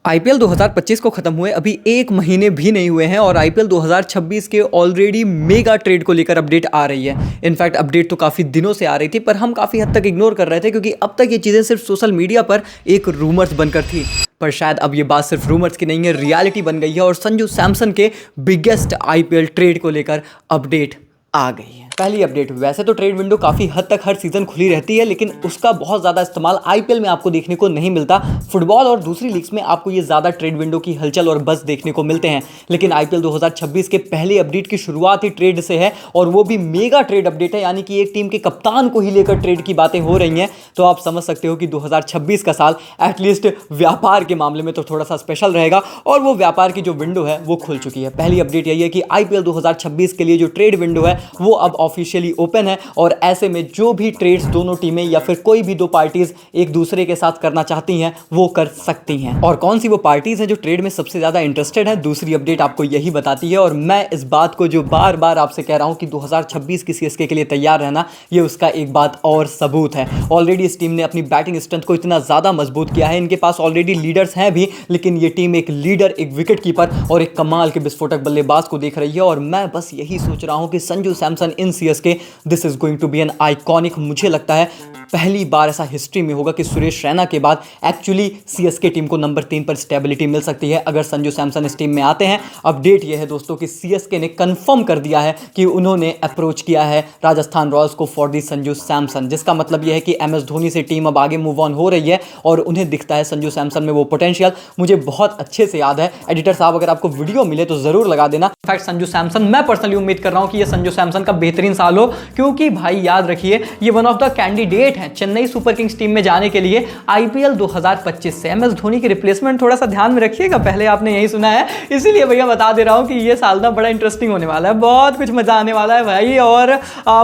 IPL 2025 को खत्म हुए अभी एक महीने भी नहीं हुए हैं और आईपीएल 2026 के ऑलरेडी मेगा ट्रेड को लेकर अपडेट आ रही है। इनफैक्ट अपडेट तो काफ़ी दिनों से आ रही थी पर हम काफ़ी हद तक इग्नोर कर रहे थे क्योंकि अब तक ये चीज़ें सिर्फ सोशल मीडिया पर एक रूमर्स बनकर थी। पर शायद अब ये बात सिर्फ रूमर्स की नहीं है, रियलिटी बन गई है और संजू सैमसन के बिगेस्ट आईपीएल ट्रेड को लेकर अपडेट आ गई है। पहली अपडेट, वैसे तो ट्रेड विंडो काफ़ी हद तक हर सीज़न खुली रहती है लेकिन उसका बहुत ज़्यादा इस्तेमाल आईपीएल में आपको देखने को नहीं मिलता। फुटबॉल और दूसरी लीग्स में आपको ये ज़्यादा ट्रेड विंडो की हलचल और बस देखने को मिलते हैं, लेकिन आईपीएल 2026 के पहले अपडेट की शुरुआत ही ट्रेड से है और वो भी मेगा ट्रेड अपडेट है, यानी कि एक टीम के कप्तान को ही लेकर ट्रेड की बातें हो रही हैं। तो आप समझ सकते हो कि 2026 का साल एटलीस्ट व्यापार के मामले में तो थोड़ा सा स्पेशल रहेगा और वो व्यापार की जो विंडो है वो खुल चुकी है। पहली अपडेट यही है कि आईपीएल 2026 के लिए जो ट्रेड विंडो है वो अब ऑफिशियली ओपन है और ऐसे में जो भी ट्रेड्स दोनों टीमें या फिर कोई भी दो पार्टीज एक दूसरे के साथ करना चाहती हैं वो कर सकती हैं। और कौन सी वो पार्टीज हैं जो ट्रेड में सबसे ज्यादा इंटरेस्टेड है, दूसरी अपडेट आपको यही बताती है। और मैं इस बात को जो बार बार आपसे कह रहा हूं कि 2026 की सीएसके के लिए तैयार रहना, ये उसका एक बात और सबूत है। ऑलरेडी इस टीम ने अपनी बैटिंग स्ट्रेंथ को इतना ज्यादा मजबूत किया है, इनके पास ऑलरेडी लीडर्स हैं भी, लेकिन ये टीम एक लीडर, एक विकेट कीपर और एक कमाल के विस्फोटक बल्लेबाज को देख रही है। और मैं बस यही सोच रहा हूं कि Sanju Samson in CSK, this is going to be an iconic. मुझे लगता है पहली बार ऐसा हिस्ट्री में होगा कि सुरेश रैना के बाद एक्चुअली सीएसके टीम को नंबर 3 पर स्टेबिलिटी मिल सकती है अगर संजू सैमसन इस टीम में आते हैं। अपडेट यह है दोस्तों कि सीएसके ने कंफर्म कर दिया है कि उन्होंने अप्रोच किया है राजस्थान रॉयल्स को फॉर दी संजू सैमसन, जिसका मतलब यह है कि एमएस धोनी से टीम अब आगे मूव ऑन हो रही है और उन्हें दिखता है संजू सैमसन में वो पोटेंशियल। मुझे बहुत अच्छे से याद है, एडिटर साहब अगर आपको वीडियो मिले तो जरूर लगा देना। इनफैक्ट संजू सैमसन, मैं पर्सनली उम्मीद कर रहा हूं कि यह संजू सैमसन का बेहतरीन साल हो, क्योंकि भाई याद रखिए ये वन ऑफ द कैंडिडेट हैं चेन्नई सुपर किंग्स टीम में जाने के लिए आईपीएल 2025 से। एमएस धोनी की रिप्लेसमेंट थोड़ा सा ध्यान में रखिएगा, पहले आपने यही सुना है, इसीलिए भैया बता दे रहा हूं कि ये साल ना बड़ा इंटरेस्टिंग होने वाला है, बहुत कुछ मजा आने वाला है भाई। और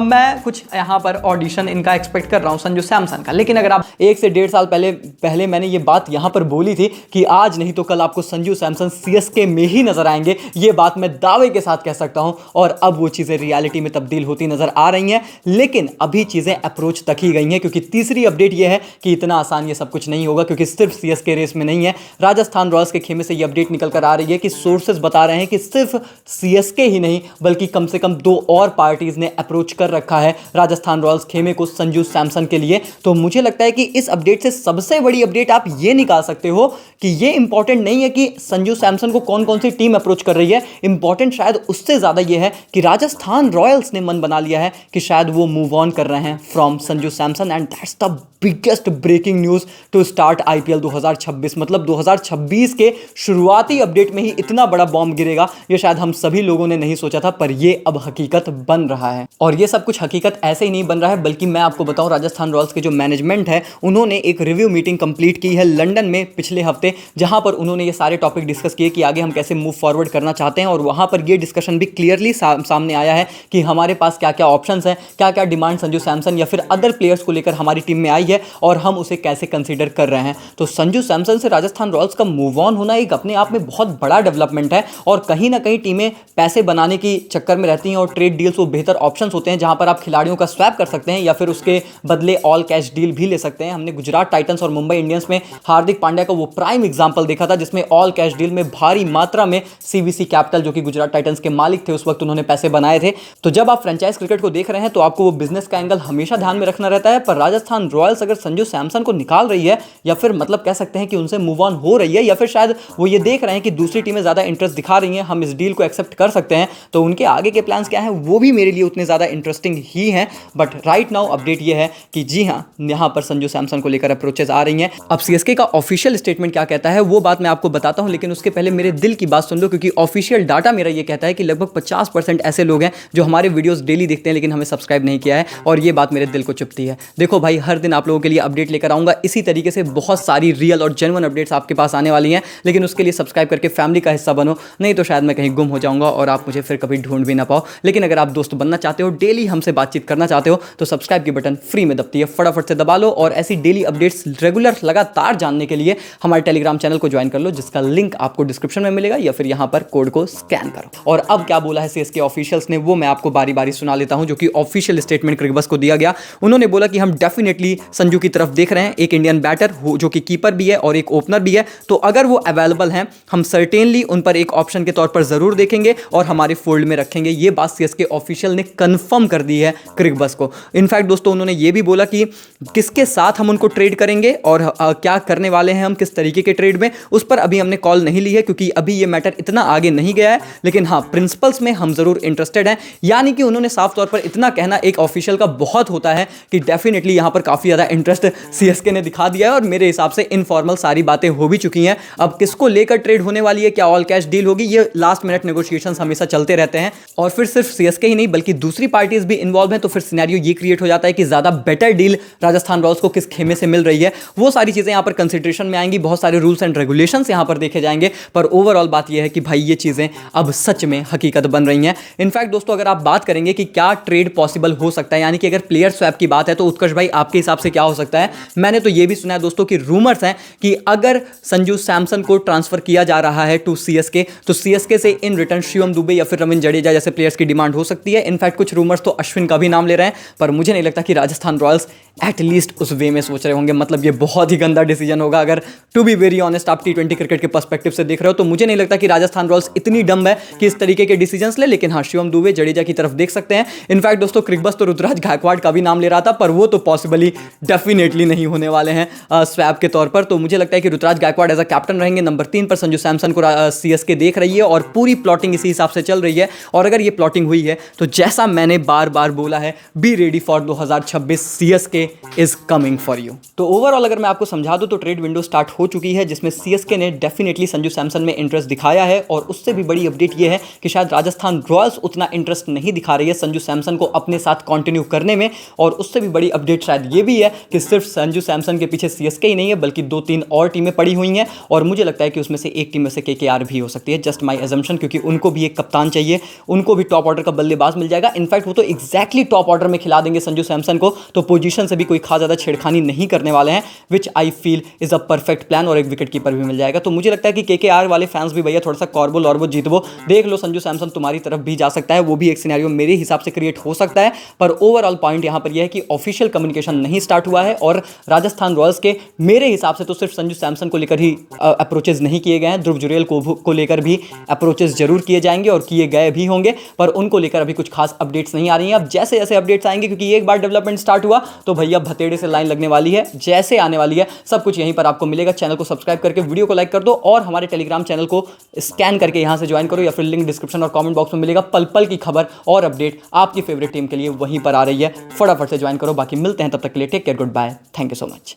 मैं कुछ यहां पर ऑडिशन इनका एक्सपेक्ट कर रहा हूं संजू सैमसन का। लेकिन अगर आप 1 से 1.5 साल पहले मैंने ये बात यहां पर बोली थी कि आज नहीं तो कल आपको संजू सैमसन सीएसके में ही नजर आएंगे, ये बात मैं दावे के साथ कह सकता हूं और अब वो चीजें रियलिटी में तब्दील होती नजर आ रही हैं। लेकिन अभी चीजें अप्रोच तक ही गई हैं, क्योंकि तीसरी अपडेट ये है कि इतना आसान ये सब कुछ नहीं होगा, क्योंकि सिर्फ सीएसके रेस में नहीं है। राजस्थान रॉयल्स के खेमे से ये अपडेट निकल कर आ रही है कि सोर्सेज बता रहे हैं कि सिर्फ सीएसके ही नहीं बल्कि कम से कम 2 और पार्टीज ने अप्रोच कर रखा है राजस्थान रॉयल्स खेमे को संजू सैमसन के लिए। तो मुझे लगता है कि इस अपडेट से सबसे बड़ी अपडेट आप ये निकाल सकते हो कि ये इंपॉर्टेंट नहीं है कि संजू सैमसन को कौन कौन सी टीम अप्रोच कर रही है, इंपॉर्टेंट शायद उससे ज्यादा ये है कि राजस्थान रॉयल्स ने मन बना लिया है कि शायद वो मूव ऑन कर रहे हैं from Sanju Samson. And that's the biggest breaking news to start IPL 2026। मतलब 2026 के शुरुआती अपडेट में ही इतना बड़ा बॉम्ब गिरेगा, ये शायद हम सभी लोगों ने नहीं सोचा था, पर ये अब हकीकत बन रहा है। और ये सब कुछ हकीकत ऐसे ही नहीं बन रहा है, बल्कि मैं आपको बताऊं, राजस्थान रॉयल्स के जो मैनेजमेंट है उन्होंने एक रिव्यू मीटिंग कंप्लीट की है लंदन में पिछले हफ्ते, जहां पर उन्होंने ये सारे टॉपिक डिस्कस किए कि आगे हम कैसे मूव फॉरवर्ड करना चाहते हैं। और वहां पर ये डिस्कशन भी क्लियरली सामने आया है कि हमारे पास क्या क्या ऑप्शंस हैं, क्या क्या डिमांड संजू सैमसन या फिर अदर प्लेयर्स को लेकर हमारी टीम में आई है और हम उसे कैसे कंसीडर कर रहे हैं। तो संजू सैमसन से राजस्थान रॉयल्स का मूव ऑन होना एक अपने आप में बहुत बड़ा डेवलपमेंट है। और कहीं ना कहीं टीमें पैसे बनाने की चक्कर में रहती हैं और ट्रेड डील्स वो बेहतर ऑप्शंस होते हैं जहां पर आप खिलाड़ियों का स्वैप कर सकते हैं या फिर उसके बदले ऑल कैश डील भी ले सकते हैं। हमने गुजरात टाइटंस और मुंबई इंडियंस में हार्दिक पांड्या का वो प्राइम एग्जांपल देखा था जिसमें ऑल कैश डील में भारी मात्रा में सीवीसी कैपिटल, जो कि गुजरात टाइटंस के मालिक थे उस वक्त, उन्होंने पैसे बनाए थे। तो जब आप फ्रेंचाइज क्रिकेट को देख रहे हैं तो आपको वो बिजनेस का एंगल हमेशा ध्यान में रखना रहता है। पर राजस्थान रॉयल्स अगर संजू सैमसन को निकाल रही है या फिर मतलब कह सकते हैं कि उनसे मूव ऑन हो रही है, या फिर शायद वो ये देख रहे हैं कि दूसरी टीमें ज्यादा इंटरेस्ट दिखा रही हैं, हम इस डील को एक्सेप्ट कर सकते हैं, तो उनके आगे के प्लान्स क्या हैं वो भी मेरे लिए उतने ज्यादा इंटरेस्टिंग ही हैं। बट राइट नाउ अपडेट ये है कि जी हां, यहां पर संजू सैमसन को लेकर अप्रोचेस आ रही हैं। अब सीएसके का ऑफिशियल स्टेटमेंट क्या कहता है वो बात मैं आपको बताता हूं, लेकिन उसके पहले मेरे दिल की बात सुन लो, क्योंकि ऑफिशियल डाटा मेरा ये कहता है कि लगभग 50% ऐसे लोग हैं जो हमारे वीडियोस डेली देखते हैं लेकिन हमें सब्सक्राइब नहीं किया है, और ये बात मेरे दिल को चुभती है। देखो भाई, हर दिन आप लोगों के लिए अपडेट लेकर आऊंगा, इसी तरीके से बहुत सारी रियल और जेन्युइन अपडेट्स आपके पास आने वाली हैं, लेकिन उसके लिए सब्सक्राइब करके फैमिली का हिस्सा बनो, नहीं तो शायद मैं कहीं गुम हो जाऊंगा और आप मुझे फिर कभी ढूंढ भी ना पाओ। लेकिन अगर आप दोस्त बनना चाहते हो, डेली हमसे बातचीत करना चाहते हो, तो सब्सक्राइब की बटन फ्री में दबती है, फटाफट से दबा लो। और ऐसी डेली अपडेट्स रेगुलर लगातार जानने के लिए हमारे टेलीग्राम चैनल को ज्वाइन कर लो, जिसका लिंक आपको डिस्क्रिप्शन में मिलेगा, या फिर यहां पर कोड को स्कैन करो। और अब क्या बोला है सीएसके ऑफिशियल्स ने वो मैं आपको बारी बारी सुना लेता हूं, जो कि ऑफिशियल स्टेटमेंट क्रिकबस को दिया गया। उन्होंने बोला कि हम डेफिनेटली संजू की तरफ देख रहे हैं, एक इंडियन बैटर जो कि कीपर भी है और एक ओपनर भी है, तो अगर वो अवेलेबल हैं हम सर्टेनली उन पर एक ऑप्शन के तौर पर जरूर देखेंगे और हमारे फोल्ड में रखेंगे। ये बात सीएसके ऑफिशियल ने कंफर्म कर दी है क्रिक बस को। इनफैक्ट दोस्तों उन्होंने ये भी बोला कि किसके साथ हम उनको ट्रेड करेंगे और क्या करने वाले हैं हम, किस तरीके के ट्रेड में, उस पर अभी हमने कॉल नहीं ली है क्योंकि अभी ये मैटर इतना आगे नहीं गया है। लेकिन हाँ, प्रिंसिपल्स में हम जरूर इंटरेस्टेड हैं। यानी कि उन्होंने साफ तौर पर इतना कहना एक ऑफिशियल का बहुत होता है कि डेफिनेटली यहां पर काफी ज्यादा इंटरेस्ट सीएसके ने दिखा दिया है और मेरे हिसाब से इनफॉर्मल सारी बातें हो भी चुकी हैं। अब किसको लेकर ट्रेड होने वाली है, क्या ऑल कैश डील होगी, ये लास्ट मिनट नेगोशिएशंस हमेशा चलते रहते हैं और फिर सिर्फ सीएसके ही नहीं बल्कि दूसरी पार्टीज भी इन्वॉल्व हैं। तो फिर सिनेरियो ये क्रिएट हो जाता है कि ज्यादा बेटर डील राजस्थान रॉयल्स को किस खेमे से मिल रही है, वो सारी चीजें यहां पर कंसिडरेशन में आएंगी। बहुत सारे रूल्स एंड रेगुलेशंस यहां पर देखे जाएंगे, पर ओवरऑल बात यह है कि भाई ये चीजें अब सच में हकीकत बन रही हैं। इनफैक्ट दोस्तों अगर आप बात करेंगे कि क्या ट्रेड पॉसिबल हो सकता है, यानी कि अगर प्लेयर स्वैप की बात है, तो उत्कर्ष भाई आपके हिसाब से क्या हो सकता है? मैंने तो यह भी सुना है दोस्तों कि रूमर्स हैं कि अगर संजू सैमसन को ट्रांसफर किया जा रहा है टू सीएसके, तो सीएसके से इन रिटर्न शिवम दुबे या फिर रविंद्र जडेजा जैसे प्लेयर्स की डिमांड हो सकती है। इनफैक्ट कुछ रूमर्स तो अश्विन का भी नाम ले रहे हैं, पर मुझे नहीं लगता कि राजस्थान रॉयल्स एटलीस्ट उस वे में सोच रहे होंगे। मतलब ये बहुत ही गंदा डिसीजन होगा अगर टू बी वेरी ऑनेस्ट आप टी20 क्रिकेट के पर्सपेक्टिव से देख रहे हो, तो मुझे नहीं लगता कि राजस्थान रॉयल्स इतनी डम है कि इस तरीके के डिसीजंस ले। लेकिन हाँ, शिवम दुबे जडेजा की तरफ देख सकते हैं। इनफैक्ट दोस्तों क्रिक बस तो ऋतुराज गायकवाड़ का भी नाम ले रहा था, पर वो तो पॉसिबली डेफिनेटली नहीं होने वाले हैं स्वैप के तौर पर। तो मुझे लगता है कि Ruturaj Gaikwad as a captain रहेंगे। नंबर 3 पर संजू सैमसन को सीएसके देख रही है और पूरी प्लॉटिंग इसी हिसाब से चल रही है। और अगर ये प्लॉटिंग हुई है तो जैसा मैंने बार बार बोला है, be ready for 2026, CSK is coming for you. तो ओवरऑल अगर मैं आपको समझा दूं तो ट्रेड विंडो स्टार्ट हो चुकी है, जिसमें सीएसके ने डेफिनेटली संजू सैमसन में इंटरेस्ट दिखाया है। और उससे भी बड़ी अपडेट ये है कि शायद राजस्थान रॉयल्स उतना इंटरेस्ट नहीं दिखा रही है संजू सैमसन को अपने साथ कंटिन्यू करने में। और उससे भी बड़ी अपडेट शायद ये भी है कि सिर्फ संजू सैमसन के पीछे सीएसके ही नहीं है बल्कि 2-3 और टीमें पड़ी हुई हैं। और मुझे लगता है कि उसमें से एक टीम में से केकेआर भी हो सकती है, जस्ट माई एजम्पशन, क्योंकि उनको भी एक कप्तान चाहिए, उनको भी टॉप ऑर्डर का बल्लेबाज मिल जाएगा। इनफैक्ट वो तो एग्जैक्टली टॉप ऑर्डर में खिला देंगे संजू सैमसन को, तो पोजीशन से भी कोई खास ज्यादा छेड़खानी नहीं करने वाले हैं, which I feel is a perfect plan. और एक विकेट कीपर भी मिल जाएगा। तो मुझे लगता है कि केकेआर वाले फैंस भी भैया थोड़ा सा कॉर्बो लॉर्बो जीतवो, देख लो संजू सैमसन तुम्हारी तरफ भी जा सकता है। वो भी एक सिनेरियो मेरे हिसाब से क्रिएट हो सकता है। पर ओवरऑल पॉइंट यहां पर यह है कि ऑफिशियल कम्युनिकेशन नहीं स्टार्ट हुआ है और राजस्थान रॉयल्स के मेरे हिसाब से तो सिर्फ संजू सैमसन को लेकर ही अप्रोचेस नहीं किए गए हैं, ध्रुव जुरेल को लेकर भी अप्रोचेस जरूर किए जाएंगे और किए गए भी होंगे, पर उनको लेकर अभी कुछ खास अपडेट्स नहीं आ रही हैं। अब जैसे जैसे अपडेट्स आएंगे, क्योंकि एक बार डेवलपमेंट स्टार्ट हुआ तो भैया भतेड़े से लाइन लगने वाली है, जैसे आने वाली है सब कुछ यहीं पर आपको मिलेगा। चैनल को सब्सक्राइब करके वीडियो को लाइक कर दो और हमारे टेलीग्राम चैनल को स्कैन करके यहां से ज्वाइन करो, या फिर लिंक डिस्क्रिप्शन और कमेंट बॉक्स में मिलेगा। पल पल की खबर और अपडेट आपकी फेवरेट टीम के लिए वहीं पर आ रही है, फटाफट से ज्वाइन करो। बाकी मिलते हैं, तब तक के लिए take care, good bye, thank you so much.